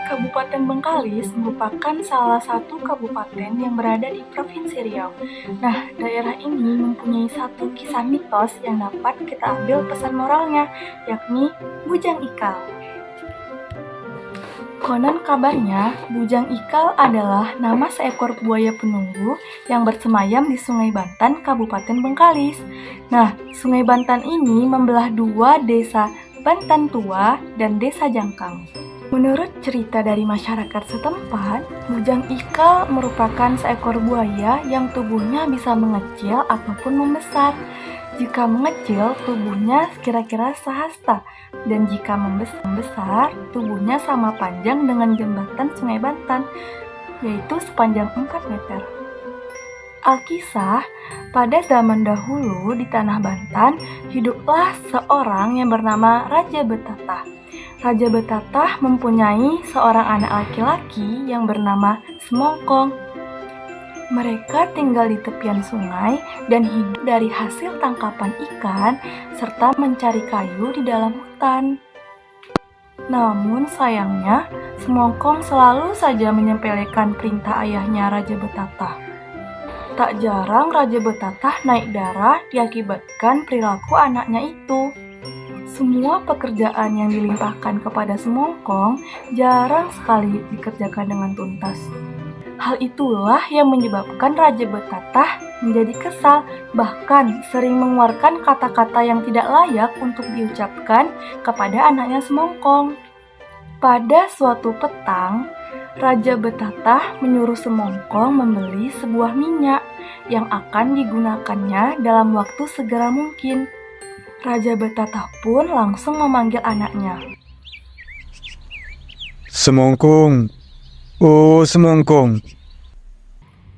Kabupaten Bengkalis merupakan salah satu kabupaten yang berada di Provinsi Riau. Nah, daerah ini mempunyai satu kisah mitos yang dapat kita ambil pesan moralnya, yakni Bujang Ikal. Konon kabarnya, Bujang Ikal adalah nama seekor buaya penunggu yang bersemayam di Sungai Bantan, Kabupaten Bengkalis. Nah, Sungai Bantan ini membelah dua desa Bantan Tua dan Desa Jangkang. Menurut cerita dari masyarakat setempat, Bujang Ikal merupakan seekor buaya yang tubuhnya bisa mengecil ataupun membesar. Jika mengecil, tubuhnya kira-kira sehasta, dan jika membesar, tubuhnya sama panjang dengan jembatan Sungai Bantan, yaitu sepanjang 4 meter. Alkisah, pada zaman dahulu di tanah Bantan, hiduplah seorang yang bernama Raja Betatah. Raja Betatah mempunyai seorang anak laki-laki yang bernama Semongkong. Mereka tinggal di tepian sungai dan hidup dari hasil tangkapan ikan serta mencari kayu di dalam hutan. Namun sayangnya, Semongkong selalu saja menyepelekan perintah ayahnya Raja Betatah. Tak jarang Raja Betatah naik darah diakibatkan perilaku anaknya itu. Semua pekerjaan yang dilimpahkan kepada Semongkong jarang sekali dikerjakan dengan tuntas. Hal itulah yang menyebabkan Raja Betatah menjadi kesal, bahkan sering mengeluarkan kata-kata yang tidak layak untuk diucapkan kepada anaknya Semongkong. Pada suatu petang, Raja Betatah menyuruh Semongkong membeli sebuah minyak yang akan digunakannya dalam waktu segera mungkin. Raja Betatah pun langsung memanggil anaknya. Semongkong, oh Semongkong.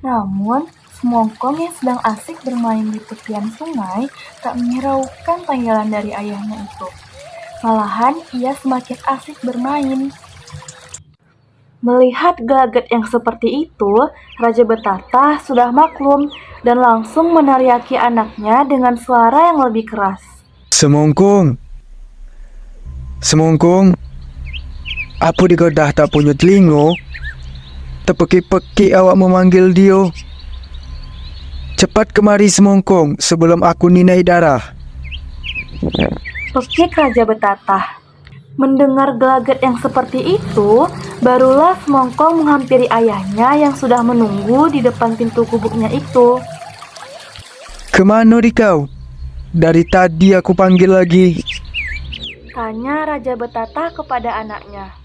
Namun, Semongkong yang sedang asik bermain di tepian sungai tak menghiraukan panggilan dari ayahnya itu. Malahan, ia semakin asik bermain. Melihat gelagat yang seperti itu, Raja Betatah sudah maklum dan langsung meneriaki anaknya dengan suara yang lebih keras. Semongkong, Semongkong, apa dikau dah tak punya telinga? Terpekik-pekik awak memanggil dia. Cepat kemari Semongkong sebelum aku ni naik darah. Pekik Raja Betatah. Mendengar gelagat yang seperti itu, barulah Semongkong menghampiri ayahnya yang sudah menunggu di depan pintu gubuknya itu. Kemana dikau? Dari tadi aku panggil lagi. Tanya Raja Betatah kepada anaknya.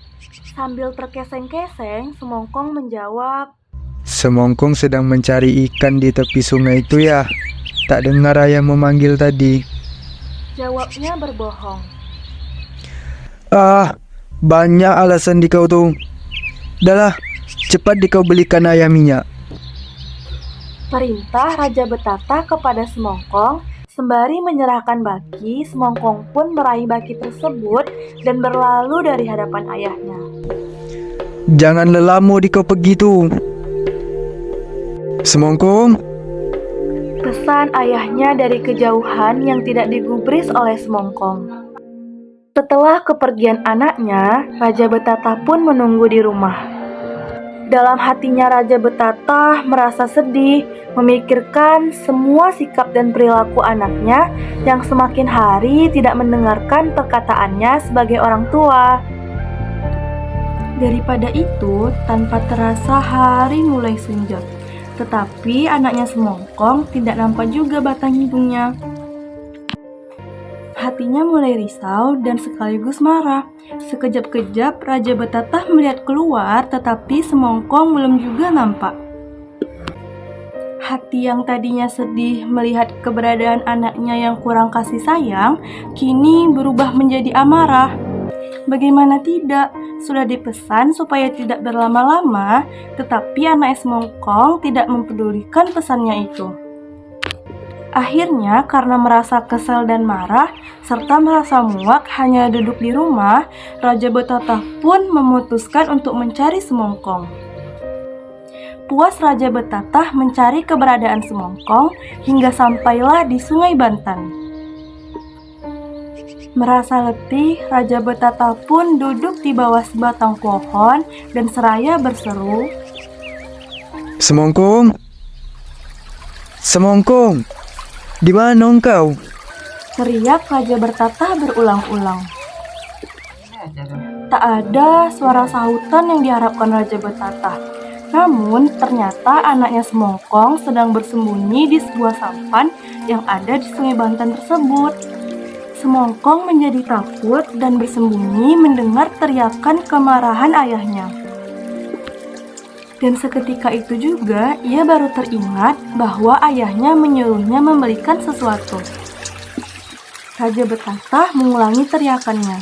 Sambil terkeseng-keseng, Semongkong menjawab, Semongkong sedang mencari ikan di tepi sungai itu ya. Tak dengar ayah memanggil tadi. jawabnya berbohong. Ah, banyak alasan dikau tu. Dahlah, cepat dikau belikan ayah minyak. Perintah Raja Betatah kepada Semongkong. Sembari menyerahkan baki, Semongkong pun meraih baki tersebut dan berlalu dari hadapan ayahnya. Jangan lelamo dikau pergi tu. Semongkong, Pesan ayahnya dari kejauhan yang tidak digubris oleh Semongkong. Setelah kepergian anaknya, Raja Betatah pun menunggu di rumah. Dalam hatinya Raja Betatah merasa sedih, memikirkan semua sikap dan perilaku anaknya yang semakin hari tidak mendengarkan perkataannya sebagai orang tua. Daripada itu, tanpa terasa hari mulai senja. Tetapi anaknya Semongkong tidak nampak juga batang hidungnya. Hatinya mulai risau dan sekaligus marah. Sekejap-kejap Raja Betatah melihat keluar, tetapi Semongkong belum juga nampak. Hati yang tadinya sedih melihat keberadaan anaknya yang kurang kasih sayang, kini berubah menjadi amarah. Bagaimana tidak, sudah dipesan supaya tidak berlama-lama, tetapi anak Semongkong tidak mempedulikan pesannya itu. Akhirnya, karena merasa kesal dan marah, serta merasa muak hanya duduk di rumah, Raja Betatah pun memutuskan untuk mencari Semongkong. Puas Raja Betatah mencari keberadaan Semongkong hingga sampailah di Sungai Bantan. Merasa letih, Raja Betata pun duduk di bawah sebatang pohon dan seraya berseru, Semongkong, Semongkong, di mana engkau? teriak Raja Bertata berulang-ulang. Tak ada suara sahutan yang diharapkan Raja Betata. Namun, ternyata anaknya Semongkong sedang bersembunyi di sebuah sampan yang ada di Sungai Banten tersebut. Semongkong menjadi takut dan bersembunyi mendengar teriakan kemarahan ayahnya. Dan seketika itu juga, ia baru teringat bahwa ayahnya menyuruhnya membelikan sesuatu. Raja Betata mengulangi teriakannya.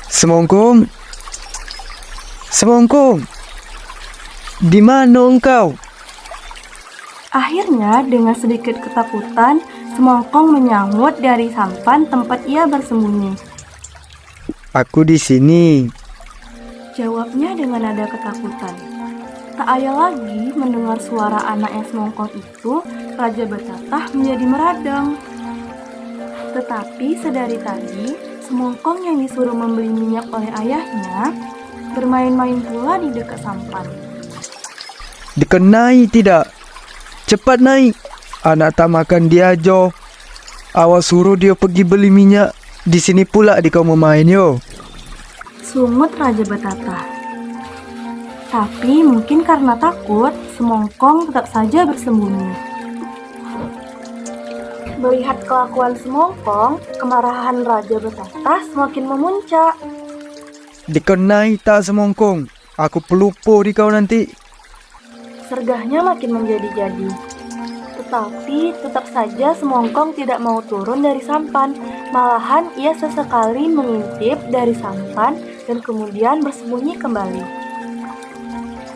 Semongkong, Semongkong, di mana engkau? Akhirnya, dengan sedikit ketakutan, Semongkong menyahut dari sampan tempat ia bersembunyi. Aku di sini. Jawabnya dengan nada ketakutan. Tak ayal lagi mendengar suara anaknya Semongkong itu, Raja Betata menjadi meradang. Tetapi sedari tadi, Semongkong yang disuruh membeli minyak oleh ayahnya bermain-main pula di dekat sampan. Dikenai tidak? Cepat naik. Anak tak makan dia jo. Awas suruh dia pergi beli minyak. Di sini pula di kau memain yo. Sungut Raja Betata. Tapi mungkin karena takut, Semongkong tetap saja bersembunyi. Melihat kelakuan Semongkong, kemarahan Raja Betata semakin memuncak. Dikenai tak Semongkong? Aku pelupo di kau nanti. Sergahnya makin menjadi-jadi. Tetapi tetap saja Semongkong tidak mau turun dari sampan. Malahan ia sesekali mengintip dari sampan dan kemudian bersembunyi kembali.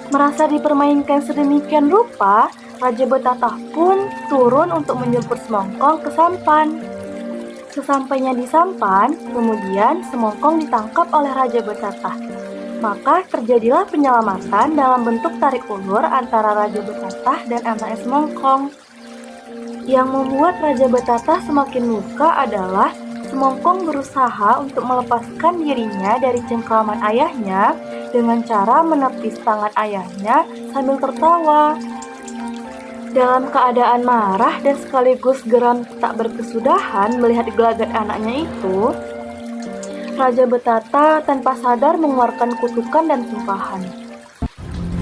Merasa dipermainkan sedemikian rupa, Raja Betata pun turun untuk menjemput Semongkong ke sampan. Sesampainya di sampan, kemudian Semongkong ditangkap oleh Raja Betata. Maka terjadilah penyelamatan dalam bentuk tarik ulur antara Raja Betata dan anaknya Semongkong. Yang membuat Raja Betata semakin luka adalah Semongkong berusaha untuk melepaskan dirinya dari cengkraman ayahnya dengan cara menepis tangan ayahnya sambil tertawa. Dalam keadaan marah dan sekaligus geram tak berkesudahan melihat gelagat anaknya itu, Raja Betata tanpa sadar mengeluarkan kutukan dan sumpahan.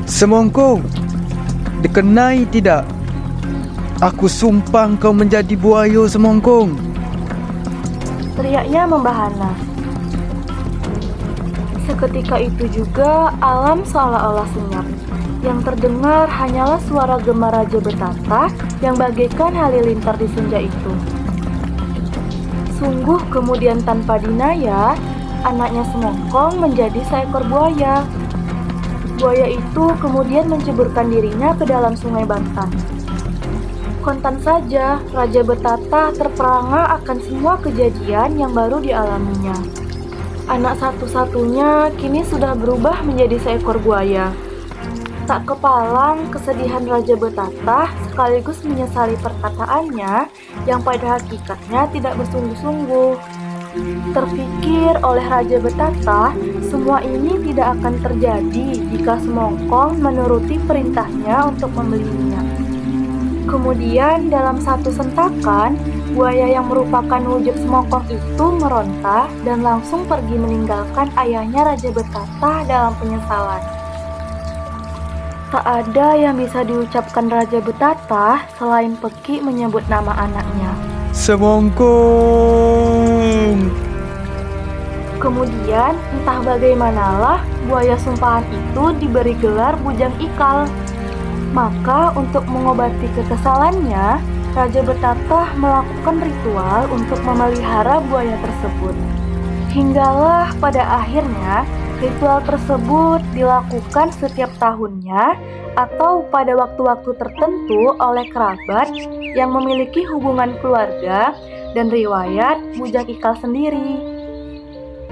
Semongkong, dikenai tidak? Aku sumpah kau menjadi buaya Semongkong. Teriaknya membahana. Seketika itu juga alam seolah-olah senyap. Yang terdengar hanyalah suara gema Raja Betata yang bagaikan halilintar di senja itu. Sungguh kemudian tanpa dinaya, anaknya Semongkong menjadi seekor buaya. Buaya itu kemudian menceburkan dirinya ke dalam Sungai Banten. Kontan saja, Raja Betata terperangah akan semua kejadian yang baru dialaminya. Anak satu-satunya kini sudah berubah menjadi seekor buaya. Tak kepalang kesedihan Raja Betata sekaligus menyesali perkataannya yang pada hakikatnya tidak bersungguh-sungguh. Terfikir oleh Raja Betata, semua ini tidak akan terjadi jika Semongkong menuruti perintahnya untuk membeli minyak. Kemudian dalam satu sentakan, buaya yang merupakan wujud Semongkong itu meronta dan langsung pergi meninggalkan ayahnya Raja Betata dalam penyesalan. Tak ada yang bisa diucapkan Raja Betata selain Peki menyebut nama anaknya. Semongkong. Kemudian entah bagaimanalah buaya sumpahan itu diberi gelar Bujang Ikal. Maka untuk mengobati kekesalannya, Raja Betata melakukan ritual untuk memelihara buaya tersebut. Hinggalah pada akhirnya ritual tersebut dilakukan setiap tahunnya atau pada waktu-waktu tertentu oleh kerabat yang memiliki hubungan keluarga dan riwayat Bujang Ikal sendiri.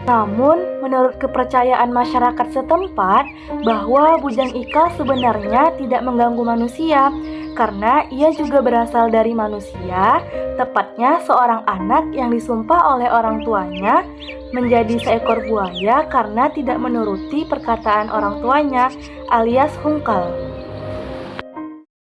Namun, menurut kepercayaan masyarakat setempat, bahwa bujang ikal sebenarnya tidak mengganggu manusia, karena ia juga berasal dari manusia, tepatnya seorang anak yang disumpah oleh orang tuanya menjadi seekor buaya karena tidak menuruti perkataan orang tuanya, alias hungkal.